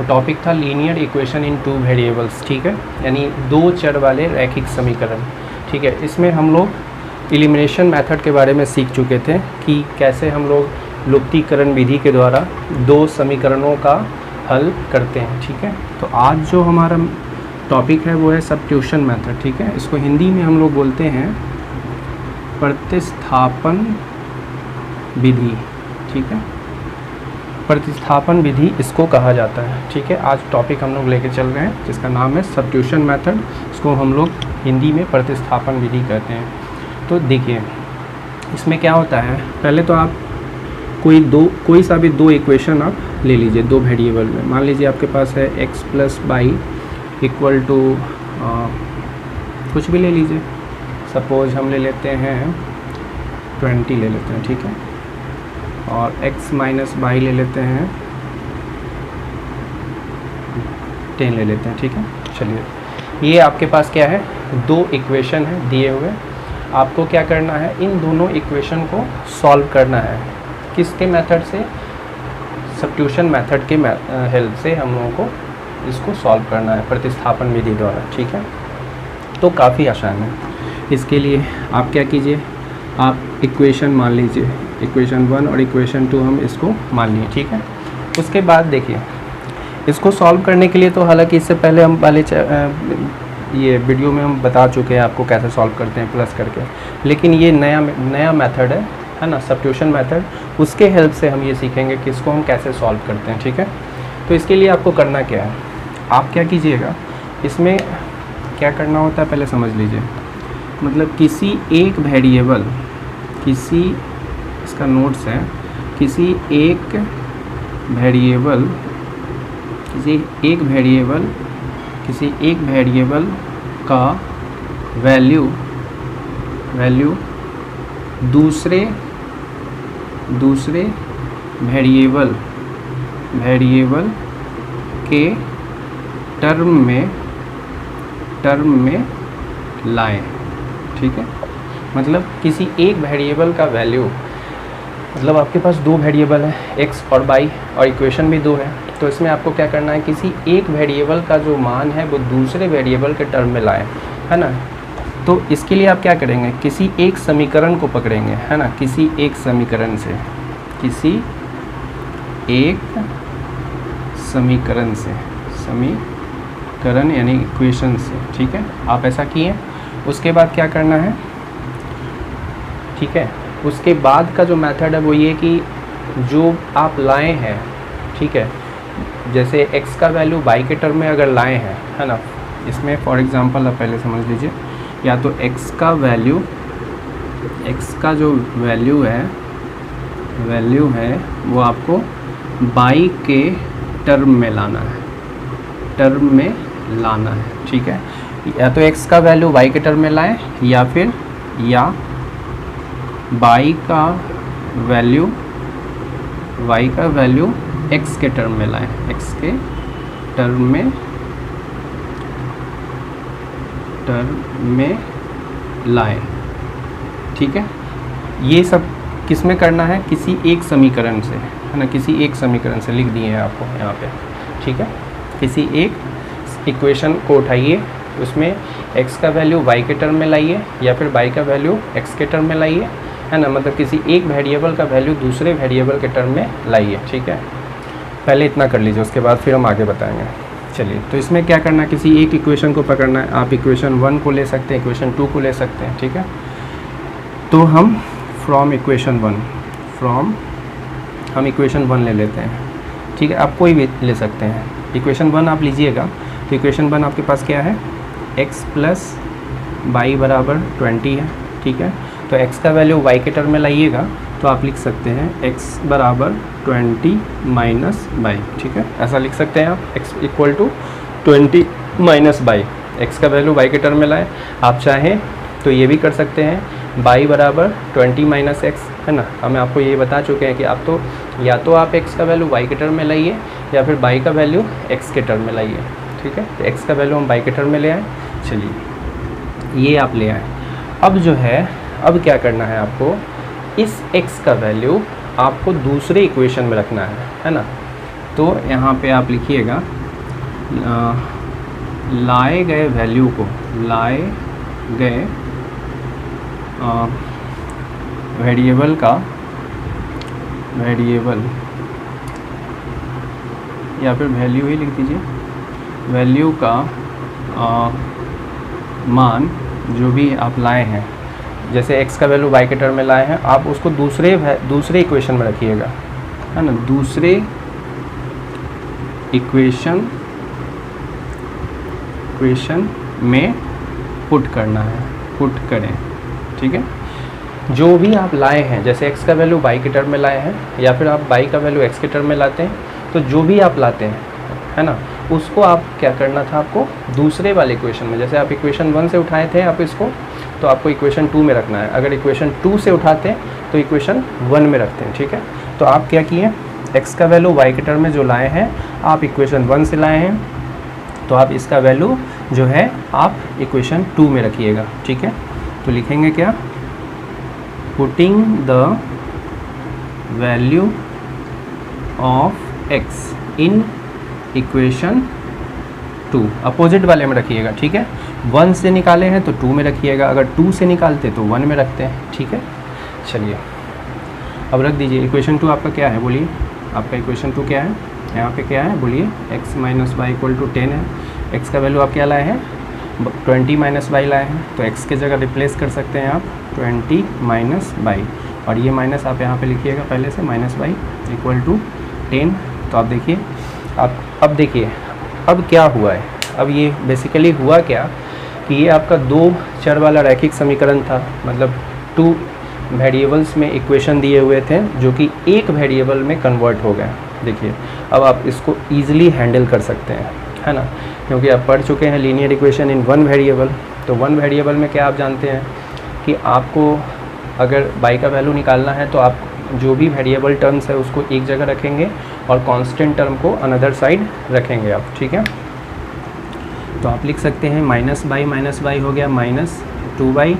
वो टॉपिक था linear equation in two variables, ठीक है, यानी दो चर वाले रैखिक समीकरण, ठीक है। इसमें हम लोग एलिमिनेशन मेथड के बारे में सीख चुके थे कि कैसे हम लोग लुप्तीकरण विधि के द्वारा दो समीकरणों का हल करते हैं, ठीक है। तो आज जो हमारा टॉपिक है वो है सब्स्टिट्यूशन मेथड, ठीक है। इसको हिंदी में हम लोग बोलते हैं प्रतिस्थापन विधि, ठीक है। प्रतिस्थापन विधि इसको कहा जाता है, ठीक है। आज टॉपिक हम लोग लेके चल रहे हैं जिसका नाम है सब्स्टिट्यूशन मेथड, इसको हम लोग हिंदी में प्रतिस्थापन विधि कहते हैं। तो देखिए इसमें क्या होता है, पहले तो आप कोई सा भी दो इक्वेशन आप ले लीजिए दो वेरिएबल में। मान लीजिए आपके पास है x plus y equal to कुछ भी ले लीजिए, सपोज हम ले लेते हैं 20 ले लेते हैं, ठीक है, और x माइनस बाई ले लेते हैं 10 ले लेते हैं, ठीक है। चलिए ये आपके पास क्या है, दो इक्वेशन है दिए हुए, आपको क्या करना है, इन दोनों इक्वेशन को सॉल्व करना है। किसके मेथड से, सब्स्टिट्यूशन मेथड के हेल्प से हम लोगों को इसको सॉल्व करना है प्रतिस्थापन विधि द्वारा, ठीक है। तो काफ़ी आसान है। इसके लिए आप क्या कीजिए, आप इक्वेशन मान लीजिए, इक्वेशन 1 और इक्वेशन 2 हम इसको मान लिए, ठीक है। उसके बाद देखिए इसको सॉल्व करने के लिए, तो हालांकि इससे पहले हम वाले ये वीडियो में हम बता चुके हैं आपको कैसे सॉल्व करते हैं प्लस करके, लेकिन ये नया मेथड है ना, सब्स्टिट्यूशन मेथड, उसके हेल्प से हम ये सीखेंगे कि इसको हम कैसे सॉल्व करते हैं, ठीक है। तो इसके लिए आपको करना क्या है, आप क्या कीजिएगा, इसमें क्या करना होता है पहले समझ लीजिए। मतलब किसी एक वेरिएबल, इसका नोट्स है, किसी एक वेरिएबल का वैल्यू दूसरे वेरिएबल के टर्म में लाएं, ठीक है। मतलब किसी एक वेरिएबल का वैल्यू, मतलब आपके पास दो वेरिएबल है x और y और इक्वेशन भी दो है, तो इसमें आपको क्या करना है, किसी एक वेरिएबल का जो मान है वो दूसरे वेरिएबल के टर्म में लाएं, है ना। तो इसके लिए आप क्या करेंगे, किसी एक समीकरण को पकड़ेंगे, है ना, किसी एक समीकरण यानी इक्वेशन से, ठीक है। आप ऐसा किए, उसके बाद क्या करना है, ठीक है, उसके बाद का जो मेथड है वो ये कि जो आप लाए हैं, ठीक है, जैसे x का वैल्यू y के टर्म में अगर लाए हैं, है ना, इसमें फॉर एग्जांपल आप पहले समझ लीजिए, या तो x का जो वैल्यू है वो आपको y के टर्म में लाना है, ठीक है। या तो x का वैल्यू y के टर्म में लाएं, या फिर y का वैल्यू x के टर्म में लाएं, x के टर्म में लाएं, ठीक है। ये सब किस में करना है, किसी एक समीकरण से, है ना, किसी एक समीकरण से लिख दिए हैं आपको यहाँ पे, ठीक है। किसी एक इक्वेशन को उठाइए, उसमें x का वैल्यू y के टर्म में लाइए, या फिर y का वैल्यू x के टर्म में लाइए, है ना, मतलब किसी एक वेरिएबल का वैल्यू दूसरे वेरिएबल के टर्म में लाइए, ठीक है। पहले इतना कर लीजिए, उसके बाद फिर हम आगे बताएंगे। चलिए, तो इसमें क्या करना है, किसी एक इक्वेशन को पकड़ना है। आप इक्वेशन 1 को ले सकते हैं, इक्वेशन 2 को ले सकते हैं, ठीक है। तो हम हम इक्वेशन 1 ले लेते हैं, ठीक है। आप कोई भी ले सकते हैं, इक्वेशन 1 आप लीजिएगा। तो इक्वेशन 1 आपके पास क्या है, x प्लस बाई बराबर 20 है, ठीक है। तो x का वैल्यू y के टर्म में लाइएगा, तो आप लिख सकते हैं x बराबर 20 माइनस बाई, ठीक है, ऐसा लिख सकते हैं आप, x equal to 20 minus y, x का वैल्यू y के टर्म में लाए। आप चाहें तो ये भी कर सकते हैं, y बराबर 20 माइनस एक्स, है ना। हमें आपको ये बता चुके हैं कि आप तो या तो आप x का वैल्यू y के टर्म में लाइए, या फिर y का वैल्यू x के टर्म में लाइए, ठीक है। तो x का वैल्यू हम y के टर्म में ले आए। चलिए ये आप ले आए। अब जो है, अब क्या करना है आपको, इस x का वैल्यू आपको दूसरे इक्वेशन में रखना है ना। तो यहाँ पे आप लिखिएगा लाए गए वैल्यू को, लाए गए वेरिएबल का, वेरिएबल या फिर वैल्यू ही लिख दीजिए, वैल्यू का मान जो भी आप लाए हैं, जैसे x का वैल्यू y के टर्म में लाए हैं, आप उसको दूसरे इक्वेशन में रखिएगा, है ना, दूसरे इक्वेशन में पुट करना है, पुट करें, ठीक है। जो भी आप लाए हैं, जैसे x का वैल्यू y के टर्म में लाए हैं या फिर आप y का वैल्यू x के टर्म में लाते हैं, तो जो भी आप लाते हैं, है ना, उसको आप क्या करना था, आपको दूसरे वाले इक्वेशन में, जैसे आप इक्वेशन 1 से उठाए थे आप इसको, तो आपको इक्वेशन 2 में रखना है। अगर इक्वेशन 2 से उठाते हैं तो इक्वेशन 1 में रखते हैं, ठीक है। तो आप क्या किए, x का वैल्यू y के टर्म में जो लाए हैं आप इक्वेशन 1 से लाए हैं, तो आप इसका वैल्यू जो है आप इक्वेशन 2 में रखिएगा, ठीक है। तो लिखेंगे क्या, putting the value of x in equation 2, opposite वाले में रखिएगा, ठीक है। 1 से निकाले हैं तो 2 में रखिएगा, अगर 2 से निकालते तो 1 में रखते हैं, ठीक है। चलिए अब रख दीजिए। इक्वेशन 2 आपका क्या है, बोलिए, आपका इक्वेशन 2 क्या है, यहाँ पे क्या है, बोलिए, x minus y equal to 10 है। x का वैल्यू आप क्या लाए हैं, 20 माइनस वाई लाए हैं, तो x के जगह रिप्लेस कर सकते हैं आप 20 माइनस वाई, और ये माइनस आप यहाँ पे लिखिएगा पहले से, माइनस वाई इक्वल टू 10। तो आप देखिए, आप अब देखिए अब क्या हुआ है, अब ये बेसिकली हुआ क्या कि ये आपका 2 चर वाला रैखिक समीकरण था, मतलब 2 वेरिएबल्स में इक्वेशन दिए हुए थे जो कि एक वेरिएबल में कन्वर्ट हो गए। देखिए अब आप इसको ईजिली हैंडल कर सकते हैं, है ना, क्योंकि आप पढ़ चुके हैं लीनियर इक्वेशन इन 1 वेरिएबल। तो 1 वेरिएबल में क्या आप जानते हैं कि आपको अगर y का वैल्यू निकालना है तो आप जो भी वेरिएबल टर्म्स है उसको एक जगह रखेंगे और कांस्टेंट टर्म को अनदर साइड रखेंगे आप, ठीक है। तो आप लिख सकते हैं माइनस बाई हो गया माइनस 2y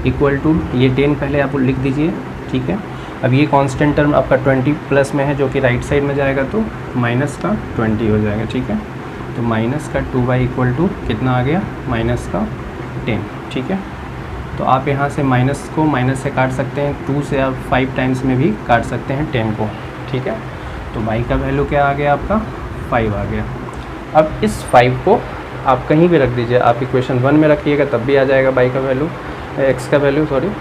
इक्वल टू, ये 10 पहले आप लिख दीजिए, ठीक है। अब ये कांस्टेंट टर्म आपका 20 प्लस में है जो कि राइट साइड में जाएगा तो माइनस का 20 हो जाएगा, ठीक है। तो माइनस का 2y इक्वल टू कितना आ गया, माइनस का 10, ठीक है। तो आप यहाँ से माइनस को माइनस से काट सकते हैं, 2 से आप 5 टाइम्स में भी काट सकते हैं 10 को, ठीक है। तो y का वैल्यू क्या आ गया आपका, 5 आ गया। अब इस 5 को आप कहीं भी रख दीजिए, आप इक्वेशन 1 में रखिएगा तब भी आ जाएगा y का वैल्यू, x का वैल्यू सॉरी,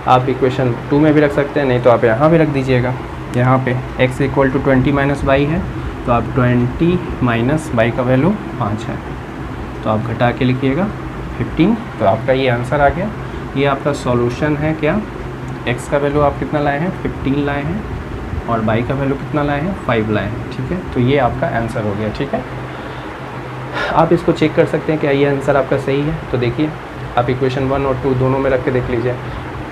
आप इक्वेशन 2 में भी रख सकते हैं, नहीं तो आप यहाँ भी रख दीजिएगा। यहाँ पे x equal to 20 minus y है, तो आप 20 माइनस वाई का वैल्यू 5 है, तो आप घटा के लिखिएगा 15। तो आपका ये आंसर आ गया। ये आपका सॉल्यूशन है क्या, x का वैल्यू आप कितना लाए हैं, 15 लाए हैं, और y का वैल्यू कितना लाए हैं, 5 लाए हैं, ठीक है। तो ये आपका आंसर हो गया, ठीक है। आप इसको चेक कर सकते हैं क्या ये आंसर आपका सही है। तो देखिए आप इक्वेशन 1 और 2 दोनों में रख के देख लीजिए,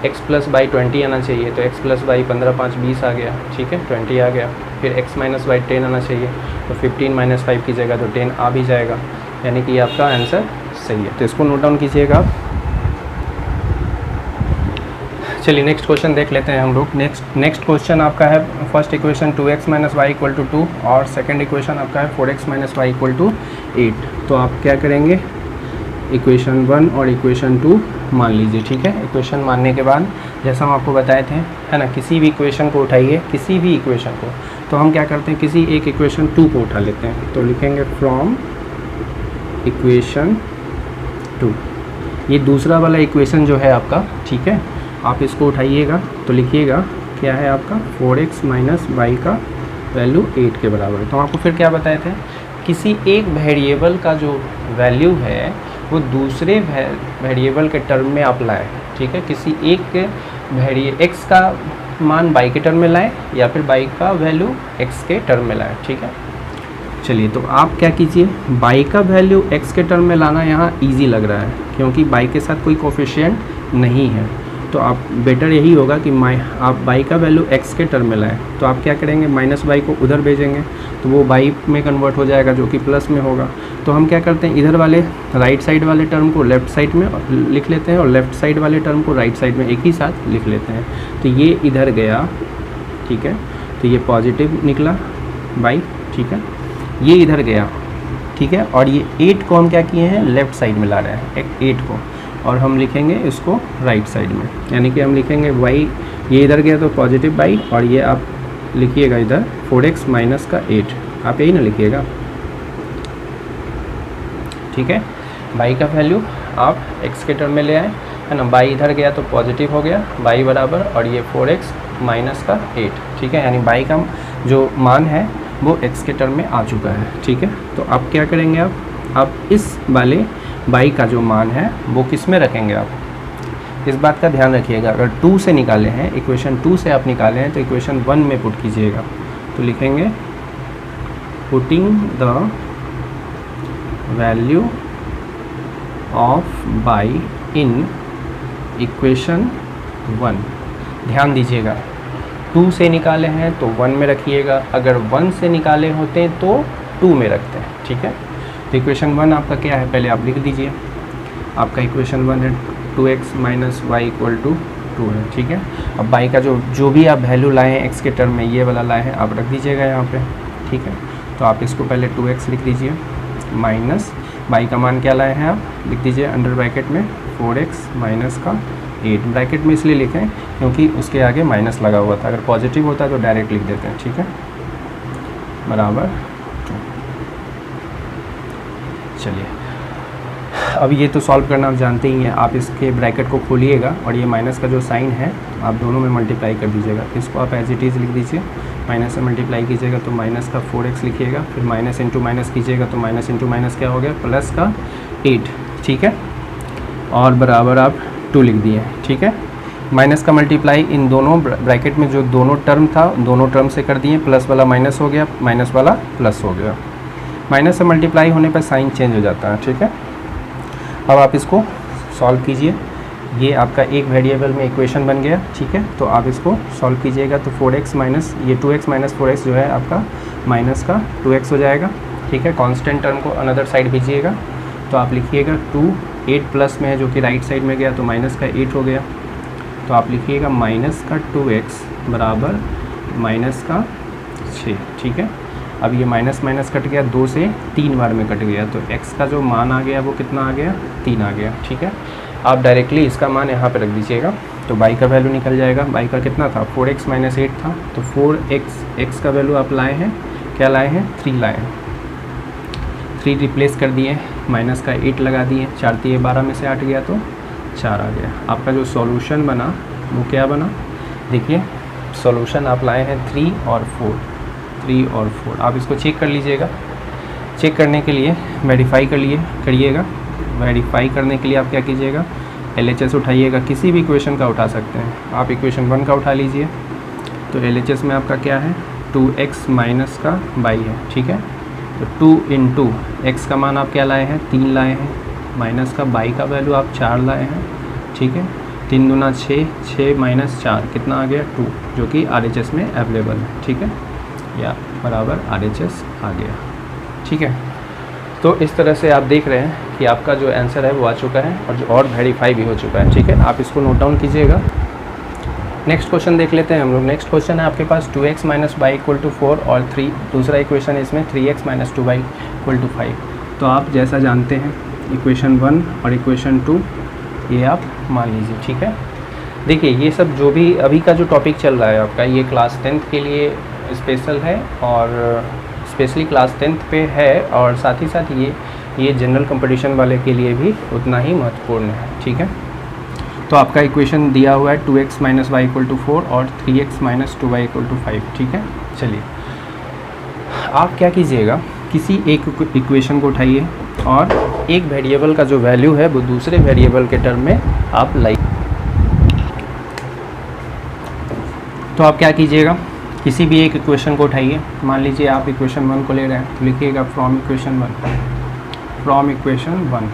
x प्लस बाई 20 आना चाहिए, तो x प्लस बाई 15 5 20 आ गया, ठीक है, 20 आ गया। फिर x माइनस बाई 10 आना चाहिए, तो 15 माइनस 5 की जगह तो 10 आ भी जाएगा, यानी कि ये आपका आंसर सही है। तो इसको नोट डाउन कीजिएगा आप। चलिए नेक्स्ट क्वेश्चन देख लेते हैं हम लोग। नेक्स्ट क्वेश्चन आपका है, first equation 2x minus y equal to 2 और सेकंड इक्वेशन आपका है 4x minus y equal to 8। तो आप क्या करेंगे, इक्वेशन 1 और इक्वेशन 2 मान लीजिए, ठीक है। इक्वेशन मानने के बाद जैसा हम आपको बताए थे, है ना, किसी भी इक्वेशन को उठाइए, किसी भी इक्वेशन को, तो हम क्या करते हैं, किसी एक इक्वेशन 2 को उठा लेते हैं। तो लिखेंगे फ्रॉम इक्वेशन 2, ये दूसरा वाला इक्वेशन जो है आपका, ठीक है, आप इसको उठाइएगा तो लिखिएगा क्या है आपका 4x माइनस वाई का वैल्यू 8 के बराबर है। तो आपको फिर क्या बताए थे, किसी एक वेरिएबल का जो वैल्यू है वो दूसरे वेरिएबल के टर्म में आप लाएँ, ठीक है। किसी एक x का मान y के टर्म में लाएँ या फिर y का वैल्यू x के टर्म में लाएँ, ठीक है। चलिए तो आप क्या कीजिए, y का वैल्यू x के टर्म में लाना यहाँ इजी लग रहा है क्योंकि y के साथ कोई कोफिशिएंट नहीं है, तो आप बेटर यही होगा कि आप y का वैल्यू x के टर्म में लाएँ। तो आप क्या करेंगे, माइनस y को उधर भेजेंगे तो वो y में कन्वर्ट हो जाएगा जो कि प्लस में होगा। तो हम क्या करते हैं, इधर वाले राइट साइड वाले टर्म को लेफ़्ट साइड में लिख लेते हैं और लेफ़्ट साइड वाले टर्म को राइट साइड में एक ही साथ लिख लेते हैं। तो ये इधर गया, ठीक है, तो ये पॉजिटिव निकला y, ठीक है। ये इधर गया, ठीक है, और ये 8 को हम क्या किए हैं, लेफ़्ट साइड में ला रहे हैं 8 को, और हम लिखेंगे इसको राइट साइड में, यानी कि हम लिखेंगे y, ये इधर गया तो पॉजिटिव y, और ये आप लिखिएगा इधर 4x माइनस का 8, आप यही ना लिखिएगा, ठीक है। y का वैल्यू आप x के टर्म में ले आए, है ना, y इधर गया तो पॉजिटिव हो गया, y बराबर, और ये 4x माइनस का 8, ठीक है, यानी y का जो मान है वो x के टर्म में आ चुका है, ठीक है। तो आप क्या करेंगे, आप इस वाले y का जो मान है वो किस में रखेंगे, आप इस बात का ध्यान रखिएगा। अगर 2 से निकाले हैं, इक्वेशन 2 से आप निकाले हैं, तो इक्वेशन 1 में पुट कीजिएगा, तो लिखेंगे putting the value of y in equation 1। ध्यान दीजिएगा, 2 से निकाले हैं तो 1 में रखिएगा, अगर 1 से निकाले होते हैं तो 2 में रखते हैं, ठीक है। तो इक्वेशन 1 आपका क्या है, पहले आप लिख दीजिए, आपका इक्वेशन 1 है 2x minus y equal to 2 है, ठीक है। अब y का जो भी आप वैल्यू लाए हैं x के टर्म में, ये वाला लाए हैं, आप रख दीजिएगा यहाँ पे, ठीक है। तो आप इसको पहले 2x लिख दीजिए, माइनस y का मान क्या लाए हैं, आप लिख दीजिए अंडर ब्रैकेट में 4x माइनस का 8, ब्रैकेट में इसलिए लिखें क्योंकि उसके आगे माइनस लगा हुआ था, अगर पॉजिटिव होता तो डायरेक्ट लिख देते हैं, ठीक है, बराबर 2। चलिए, अब ये तो सॉल्व करना आप जानते ही हैं, आप इसके ब्रैकेट को खोलिएगा और ये माइनस का जो साइन है आप दोनों में मल्टीप्लाई कर दीजिएगा, इसको आप एज इट इज़ लिख दीजिए, माइनस से मल्टीप्लाई कीजिएगा तो माइनस का 4x लिखिएगा, फिर माइनस इंटू माइनस कीजिएगा तो माइनस इंटू माइनस क्या हो गया, प्लस का 8, ठीक है, और बराबर आप 2 लिख दिए, ठीक है। माइनस का मल्टीप्लाई इन दोनों ब्रैकेट में जो दोनों टर्म था दोनों टर्म से कर दिए, प्लस वाला माइनस हो गया, माइनस वाला प्लस हो गया, माइनस से मल्टीप्लाई होने पर साइन चेंज हो जाता है, ठीक है। अब आप इसको सॉल्व कीजिए, ये आपका एक वेरिएबल में इक्वेशन बन गया, ठीक है। तो आप इसको सॉल्व कीजिएगा तो 4x माइनस ये 2x माइनस 4x जो है आपका माइनस का 2x हो जाएगा, ठीक है। कांस्टेंट टर्म को अनदर साइड भेजिएगा, तो आप लिखिएगा 2, 8 प्लस में है जो कि राइट साइड में गया तो माइनस का 8 हो गया, तो आप लिखिएगा माइनस का 2x बराबर माइनस का 6, ठीक है। अब ये माइनस माइनस कट गया, 2 से 3 बार में कट गया, तो x का जो मान आ गया वो कितना आ गया, 3 आ गया, ठीक है। आप डायरेक्टली इसका मान यहाँ पे रख दीजिएगा, तो y का वैल्यू निकल जाएगा, y का कितना था 4x माइनस 8 था, तो 4x का वैल्यू आप लाए हैं, क्या लाए हैं, 3 लाए हैं, 3 रिप्लेस कर दिए, माइनस का 8 लगा दिए, 4 3 12 में से 8 गया तो 4 आ गया। आपका जो सॉल्यूशन बना वो क्या बना, देखिए सॉल्यूशन आप लाए हैं 3 और 4, आप इसको चेक कर लीजिएगा। चेक करने के लिए वेरीफाई करिएगा, वेरीफाई करने के लिए आप क्या कीजिएगा, LHS उठाइएगा, किसी भी इक्वेशन का उठा सकते हैं, आप इक्वेशन 1 का उठा लीजिए, तो LHS में आपका क्या है 2x माइनस का y है, ठीक है। तो 2 इंटू x का मान आप क्या लाए हैं, 3 लाए हैं, माइनस का y का वैल्यू आप 4 लाए हैं, ठीक है। 3 दूना 6, 6 माइनस 4 कितना आ गया 2, जो कि RHS में अवेलेबल है, ठीक है, या बराबर RHS आ गया, ठीक है। तो इस तरह से आप देख रहे हैं कि आपका जो आंसर है वो आ चुका है और वेरीफाई भी हो चुका है, ठीक है। आप इसको नोट डाउन कीजिएगा। नेक्स्ट क्वेश्चन देख लेते हैं हम लोग। नेक्स्ट क्वेश्चन है आपके पास 2x minus y equal to 4 और 3, दूसरा इक्वेशन है इसमें 3x minus 2y equal to 5। तो आप जैसा जानते हैं इक्वेशन 1 और इक्वेशन 2 ये आप मान लीजिए, ठीक है। देखिए ये सब जो भी अभी का जो टॉपिक चल रहा है आपका, ये क्लास 10th के लिए स्पेशल है और स्पेशली क्लास 10th पे है, और साथ ही साथ ये जनरल कंपटीशन वाले के लिए भी उतना ही महत्वपूर्ण है, ठीक है। तो आपका इक्वेशन दिया हुआ है 2x minus y equal to 4 और 3x minus 2y equal to 5, ठीक है। चलिए आप क्या कीजिएगा, किसी एक इक्वेशन को उठाइए और एक वेरिएबल का जो वैल्यू है वो दूसरे वेरिएबल के टर्म में आप लाइए। तो आप क्या कीजिएगा, किसी भी एक इक्वेशन को उठाइए, मान लीजिए आप इक्वेशन 1 को ले रहे हैं तो लिखिएगा फ्रॉम इक्वेशन 1।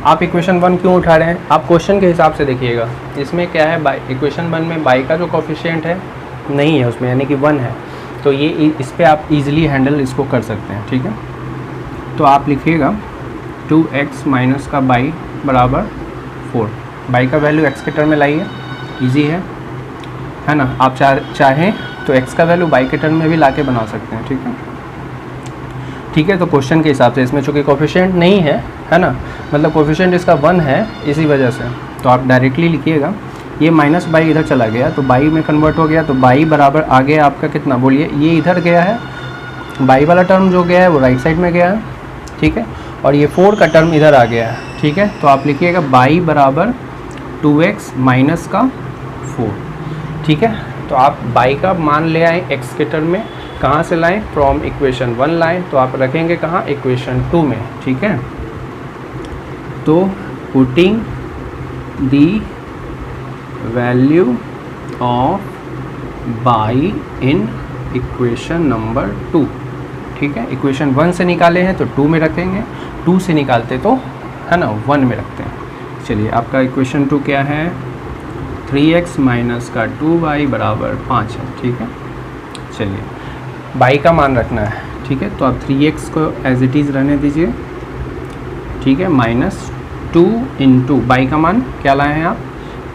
आप इक्वेशन 1 क्यों उठा रहे हैं, आप क्वेश्चन के हिसाब से देखिएगा। इसमें क्या है, इक्वेशन 1 में y का जो कोफिशिएंट है नहीं है उसमें, यानी कि 1 है, तो ये इस पर आप इजीली हैंडल इसको कर सकते हैं, ठीक है। तो आप लिखिएगा 2x माइनस का y बराबर 4, y का वैल्यू x के टर्म में लाइए, ईजी है ना। आप चाहें तो x का वैल्यू y के टर्म में भी ला के बना सकते हैं, ठीक है। ठीक है। तो क्वेश्चन के हिसाब से इसमें चूँकि कोफिशिएंट नहीं है ना, मतलब कोफिशिएंट इसका 1 है, इसी वजह से तो आप डायरेक्टली लिखिएगा। ये माइनस बाई इधर चला गया तो बाई में कन्वर्ट हो गया, तो बाई बराबर आ गया आपका कितना, बोलिए, ये इधर गया है, बाई वाला टर्म जो गया है वो राइट साइड में गया है, ठीक है, और ये 4 का टर्म इधर आ गया है, ठीक है। तो आप लिखिएगा बाई बराबर 2x माइनस का 4, ठीक है। तो आप बाई का मान ले आए x के टर्म में, कहाँ से लाएं, फ्रॉम इक्वेशन 1 लाएं, तो आप रखेंगे कहाँ, इक्वेशन 2 में, ठीक है। तो putting the value of by in equation number 2, ठीक है। इक्वेशन 1 से निकाले हैं तो 2 में रखेंगे, 2 से निकालते तो है ना 1 में रखते हैं। चलिए आपका इक्वेशन 2 क्या है, 3x माइनस का 2y बराबर 5 है, ठीक है। चलिए बाई का मान रखना है, ठीक है, तो आप 3x को एज इट इज़ रहने दीजिए, ठीक है, माइनस 2 इंटू बाई का मान क्या लाए हैं आप,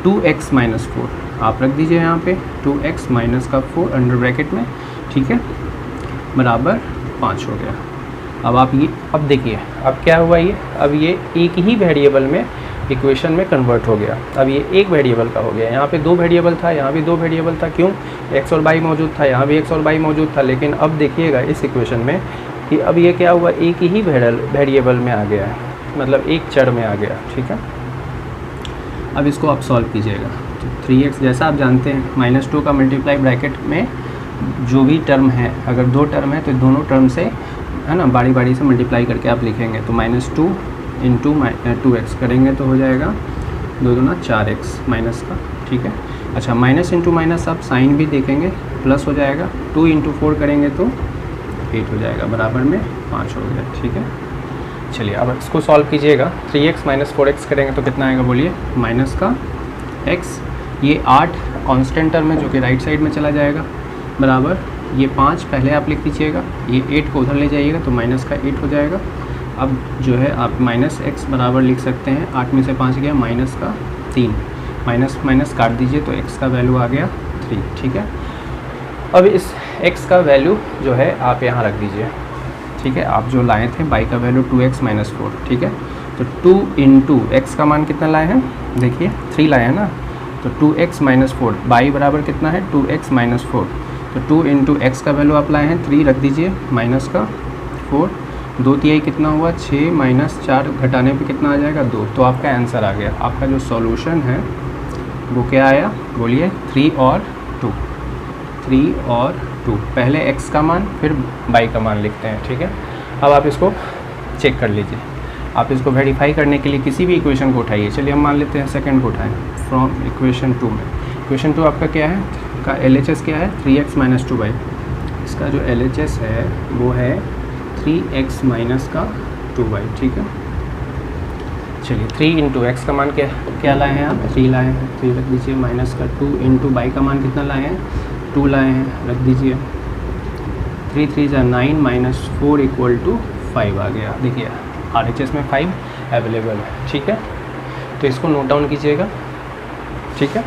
2x माइनस 4 आप रख दीजिए यहाँ पे, 2x माइनस का 4 अंडर ब्रैकेट में, ठीक है, बराबर 5 हो गया। अब आप ये, अब देखिए अब क्या हुआ, ये अब ये एक ही वेरिएबल में इक्वेशन में कन्वर्ट हो गया। अब ये एक वेरिएबल का हो गया, यहाँ पे 2 वेरिएबल था, यहाँ भी 2 वेरिएबल था, क्यों, x और y मौजूद था, यहाँ भी x और y मौजूद था। लेकिन अब देखिएगा इस इक्वेशन में कि अब ये क्या हुआ, एक ही वेरिएबल में आ गया है, मतलब एक चर में आ गया, ठीक है। अब इसको आप सॉल्व कीजिएगा, तो 3x जैसा आप जानते हैं -2 का मल्टीप्लाई ब्रैकेट में जो भी टर्म है, अगर 2 टर्म है तो दोनों टर्म से है ना बारी बारी से मल्टीप्लाई करके आप लिखेंगे, तो -2 इंटू 2x करेंगे तो हो जाएगा 2 दूना 4x माइनस का, ठीक है। अच्छा माइनस इंटू माइनस आप साइन भी देखेंगे, प्लस हो जाएगा, 2 इंटू 4 करेंगे तो 8 हो जाएगा, बराबर में 5 हो गया, ठीक है। चलिए अब इसको सॉल्व कीजिएगा, 3x माइनस 4x करेंगे तो कितना आएगा, बोलिए, माइनस का x, ये 8 कांस्टेंट टर्म है जो कि राइट साइड में चला जाएगा, बराबर ये 5 पहले आप लिख दीजिएगा, ये 8 को उधर ले जाइएगा तो माइनस का 8 हो जाएगा। अब जो है आप माइनस x बराबर लिख सकते हैं, 8 में से 5 गया, माइनस का 3, माइनस माइनस काट दीजिए तो x का वैल्यू आ गया 3, ठीक है। अब इस x का वैल्यू जो है आप यहाँ रख दीजिए, ठीक है। आप जो लाए थे बाई का वैल्यू 2x माइनस 4, ठीक है, तो 2 इंटू एक्स का मान कितना लाए हैं, देखिए 3 लाए हैं ना, तो 2x माइनस 4 बाई बराबर कितना है, 2x माइनस 4, तो 2 इंटू एक्स का वैल्यू आप लाए हैं 3 रख दीजिए, माइनस का 4, 2 तिहाई कितना हुआ 6, माइनस 4 घटाने पे कितना आ जाएगा 2, तो आपका आंसर आ गया। आपका जो सॉल्यूशन है वो क्या आया, बोलिए, 3 और 2, 3 और 2, पहले x का मान फिर y का मान लिखते हैं, ठीक है। अब आप इसको चेक कर लीजिए, आप इसको वेरीफाई करने के लिए किसी भी इक्वेशन को उठाइए। चलिए हम मान लेते हैं सेकंड को उठाएं, फ्रॉम इक्वेशन 2 में, इक्वेशन 2 आपका क्या है, का LHS क्या है, 3x माइनस 2y, इसका जो LHS है वो है 3x माइनस का 2y, ठीक है। चलिए 3 इंटू एक्स का मान क्या लाए हैं आप, 3 लाए हैं, 3 रख दीजिए, माइनस का 2 इंटू y का मान कितना लाए हैं, 2 लाए हैं, रख दीजिए, 3 3 जा 9 माइनस 4 इक्वल टू 5 आ गया। देखिए RHS में 5 अवेलेबल है, ठीक है, तो इसको नोट डाउन कीजिएगा, ठीक है।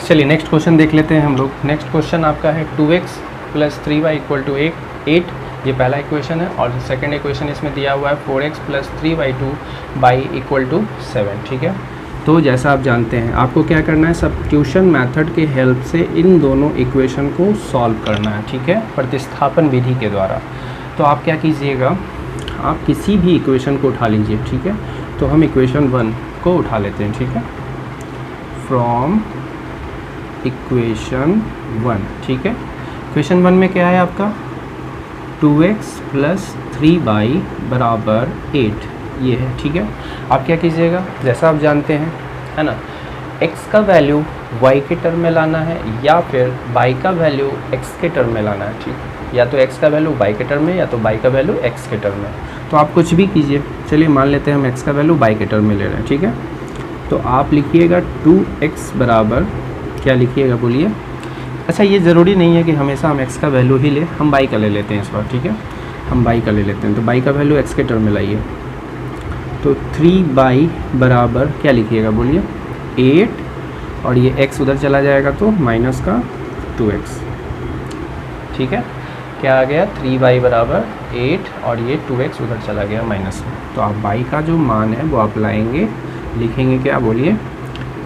चलिए नेक्स्ट क्वेश्चन देख लेते हैं हम लोग। नेक्स्ट क्वेश्चन आपका है 2x plus 3y equal to 8, ये पहला इक्वेशन है, और सेकंड इक्वेशन इसमें दिया हुआ है 4x plus 3y equal to 7, ठीक है। तो जैसा आप जानते हैं आपको क्या करना है, सब्स्टिट्यूशन मेथड के हेल्प से इन दोनों इक्वेशन को सॉल्व करना है, ठीक है, प्रतिस्थापन विधि के द्वारा। तो आप क्या कीजिएगा, आप किसी भी इक्वेशन को उठा लीजिए, ठीक है। तो हम इक्वेशन 1 को उठा लेते हैं, ठीक है, फ्रॉम इक्वेशन 1, ठीक है। इक्वेशन 1 में क्या है आपका, 2x प्लस 3y बराबर 8, ये है, ठीक है। आप क्या कीजिएगा, जैसा आप जानते हैं है ना, x का वैल्यू y के टर्म में लाना है या फिर y का वैल्यू x के टर्म में लाना है, ठीक, या तो x का वैल्यू y के टर्म में या तो y का वैल्यू x के टर्म में, तो आप कुछ भी कीजिए। चलिए मान लेते हैं हम x का वैल्यू y के टर्म में ले रहे हैं, ठीक है। तो आप लिखिएगा 2x बराबर क्या लिखिएगा, बोलिए। अच्छा ये ज़रूरी नहीं है कि हमेशा हम x का वैल्यू ही ले, हम y का ले लेते हैं इस बार, ठीक है, हम y का ले लेते हैं, तो y का वैल्यू x के टर्म में लाइए, तो 3y बराबर क्या लिखिएगा, बोलिए, 8, और ये x उधर चला जाएगा तो माइनस का 2x, ठीक है, क्या आ गया 3y बराबर 8 और ये 2x उधर चला गया माइनस में। तो आप y का जो मान है वो आप लाएंगे, लिखेंगे क्या बोलिए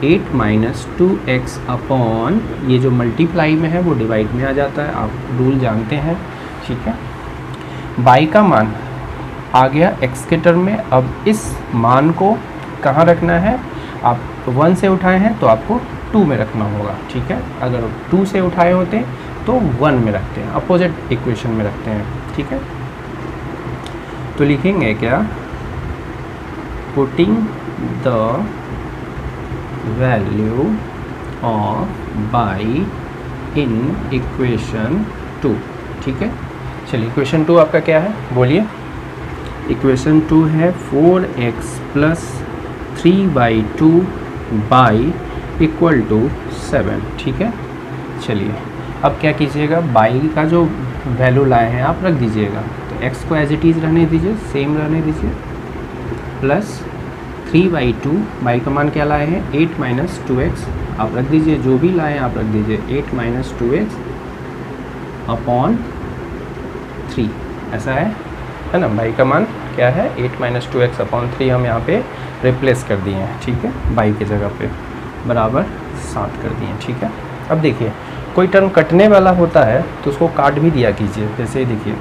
8 माइनस 2x अपॉन ये जो मल्टीप्लाई में है वो डिवाइड में आ जाता है, आप रूल जानते हैं। ठीक है, y का मान आ गया x के टर्म में। अब इस मान को कहाँ रखना है, आप 1 से उठाए हैं तो आपको 2 में रखना होगा। ठीक है, अगर 2 से उठाए होते तो 1 में रखते हैं, अपोजिट इक्वेशन में रखते हैं। ठीक है, तो लिखेंगे क्या putting the value of y in equation 2। ठीक है, चलिए इक्वेशन 2 आपका क्या है बोलिए। इक्वेशन 2 है 4x plus 3y2 by equal to 7। ठीक है, चलिए अब क्या कीजिएगा, y का जो वैल्यू लाए हैं आप रख दीजिएगा, तो x को एज इट इज़ रहने दीजिए, सेम रहने दीजिए, प्लस 3y2, y का मान क्या लाए हैं 8 माइनस 2x, आप रख दीजिए, जो भी लाए हैं आप रख दीजिए 8 माइनस 2x अपॉन 3, ऐसा है ना। y का मान क्या है 8 माइनस 2x अपॉन 3 हम यहाँ पे रिप्लेस कर दिए हैं। ठीक है, y की जगह पे बराबर 7 कर दिए। ठीक है, अब देखिए कोई टर्म कटने वाला होता है तो उसको काट भी दिया कीजिए। जैसे देखिए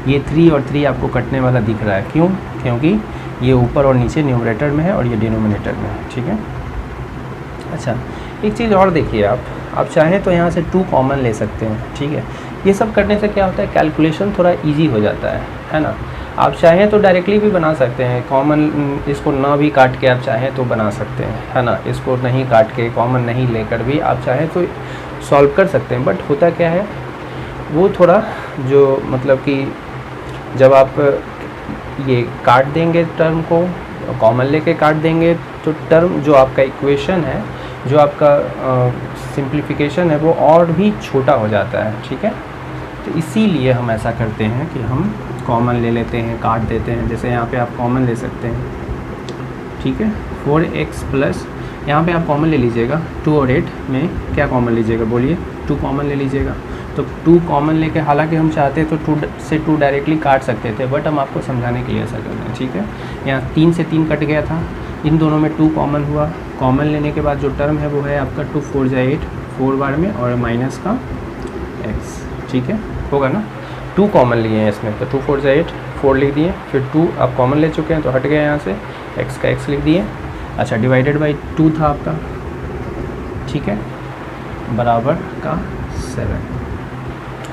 ये 3 और 3 आपको कटने वाला दिख रहा है, क्यों, क्योंकि ये ऊपर और नीचे न्यूमरेटर में है और ये डिनोमिनेटर में है। ठीक है, अच्छा एक चीज़ और देखिए, आप चाहें तो यहाँ से 2 कॉमन ले सकते हैं। ठीक है, ये सब करने से क्या होता है कैलकुलेशन थोड़ा ईजी हो जाता है ना। आप चाहें तो डायरेक्टली भी बना सकते हैं, कॉमन इसको ना भी काट के आप चाहें तो बना सकते हैं, है ना। इसको नहीं काट के कॉमन नहीं लेकर भी आप चाहें तो सॉल्व कर सकते हैं। बट होता क्या है वो थोड़ा जो मतलब कि जब आप ये काट देंगे टर्म को, कॉमन लेके काट देंगे तो टर्म जो आपका इक्वेशन है, जो आपका सिंप्लीफिकेशन है वो और भी छोटा हो जाता है। ठीक है, तो इसीलिए हम ऐसा करते हैं कि हम कॉमन ले लेते हैं, काट देते हैं। जैसे यहाँ पे आप कॉमन ले सकते हैं। ठीक है, 4x प्लस यहाँ पे आप कॉमन ले लीजिएगा, 2 और 8 में क्या कॉमन लीजिएगा बोलिए 2 कॉमन ले लीजिएगा। तो 2 कॉमन लेके, हालांकि हम चाहते तो 2 से 2 डायरेक्टली काट सकते थे, बट हम आपको समझाने के लिए ऐसा कर रहे हैं। ठीक है, यहाँ 3 से 3 कट गया था, इन दोनों में 2 कॉमन हुआ। कॉमन लेने के बाद जो टर्म है वो है आपका 2 4 जा 8, 4 बार में और माइनस का x। ठीक है, होगा ना, 2 कॉमन लिए हैं इसमें, तो 2 4 जा 8, 4 लिख दिए, फिर 2 आप कॉमन ले चुके हैं तो हट गया यहाँ से, x का x लिख दिए। अच्छा, डिवाइडेड बाई 2 था आपका। ठीक है, बराबर का 7।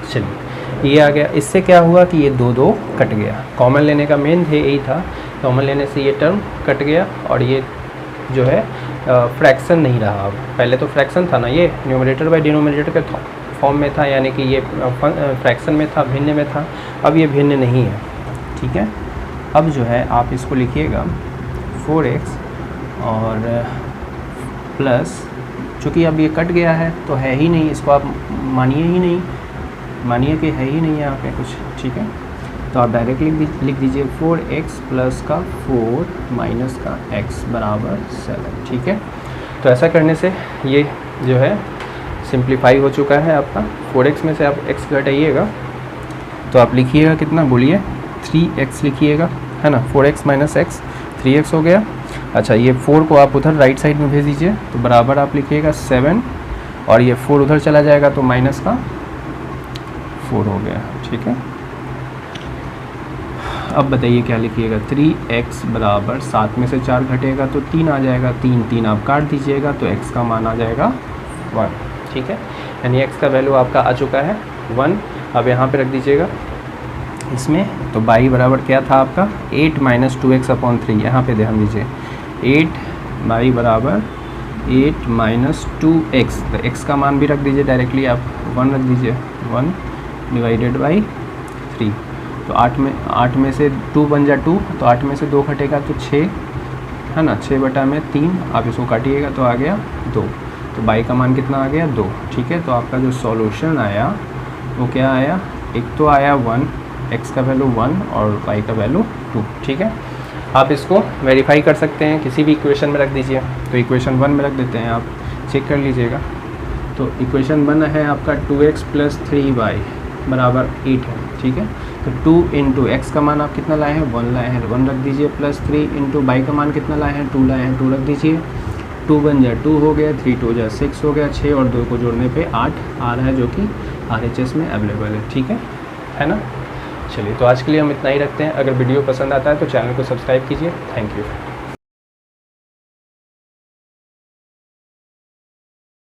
चलिए ये आ गया। इससे क्या हुआ कि ये 2 2 कट गया, कॉमन लेने का मेन ध्येय यही था, कॉमन लेने से ये टर्म कट गया और ये जो है फ्रैक्शन नहीं रहा। अब पहले तो फ्रैक्शन था ना, ये न्यूमरेटर बाई डिनोमिनेटर के फॉर्म में था, यानी कि ये फ्रैक्शन में था, भिन्न में था। अब ये भिन्न नहीं है। ठीक है, अब जो है आप इसको लिखिएगा 4x और प्लस, चूँकि अब ये कट गया है तो है ही नहीं, इसको आप मानिए ही नहीं, मानिए कि है ही नहीं यहाँ पे कुछ। ठीक है, तो आप डायरेक्टली लिख दीजिए 4x प्लस का 4 माइनस का x बराबर 7। ठीक है, तो ऐसा करने से ये जो है सिंप्लीफाई हो चुका है आपका। 4x में से आप x घटाइएगा तो आप लिखिएगा कितना बोलिए 3x लिखिएगा, है ना। 4x माइनस x 3x हो गया। अच्छा, ये 4 को आप उधर राइट साइड में भेज दीजिए तो बराबर आप लिखिएगा 7 और ये 4 उधर चला जाएगा तो माइनस का 4 हो गया। ठीक है, अब बताइए क्या लिखिएगा 3x बराबर 7 में से 4 घटेगा तो 3 आ जाएगा, 3 आप काट दीजिएगा तो x का मान आ जाएगा 1। ठीक है, यानी x का वैल्यू आपका आ चुका है 1। अब यहाँ पे रख दीजिएगा इसमें, तो y बराबर क्या था आपका 8 माइनस 2x अपॉन 3, यहाँ पे ध्यान दीजिए 8 y बराबर 8 माइनस 2x, तो x का मान भी रख दीजिए डायरेक्टली, आप 1 रख दीजिए, 1 डिवाइडेड बाई 3। तो 8 में से 2 बन जा 2, तो 8 में से 2 घटेगा तो 6, है ना, 6 बटा में 3, आप इसको काटिएगा तो आ गया 2, तो y का मान कितना आ गया 2। ठीक है, तो आपका जो सॉल्यूशन आया वो क्या आया, एक तो आया 1, x का वैल्यू 1 और y का वैल्यू 2। ठीक है, आप इसको वेरीफाई कर सकते हैं, किसी भी इक्वेशन में रख दीजिए। तो इक्वेशन 1 में रख देते हैं, आप चेक कर लीजिएगा। तो इक्वेशन 1 है आपका 2x प्लस 3y बराबर 8 है, ठीक है। तो 2 इंटू एक्स का मान आप कितना लाए हैं, 1 लाए हैं, 1 रख दीजिए, प्लस 3 इंटू वाई का मान कितना लाए हैं, 2 लाए हैं, 2 रख दीजिए। 2 1 जा 2 हो गया, 3 2 जा 6 हो गया, 6 और 2 को जोड़ने पे 8 आ रहा है, जो कि RHS में अवेलेबल है, ठीक है ना। चलिए, तो आज के लिए हम इतना ही रखते हैं। अगर वीडियो पसंद आता है तो चैनल को सब्सक्राइब कीजिए। Thank you.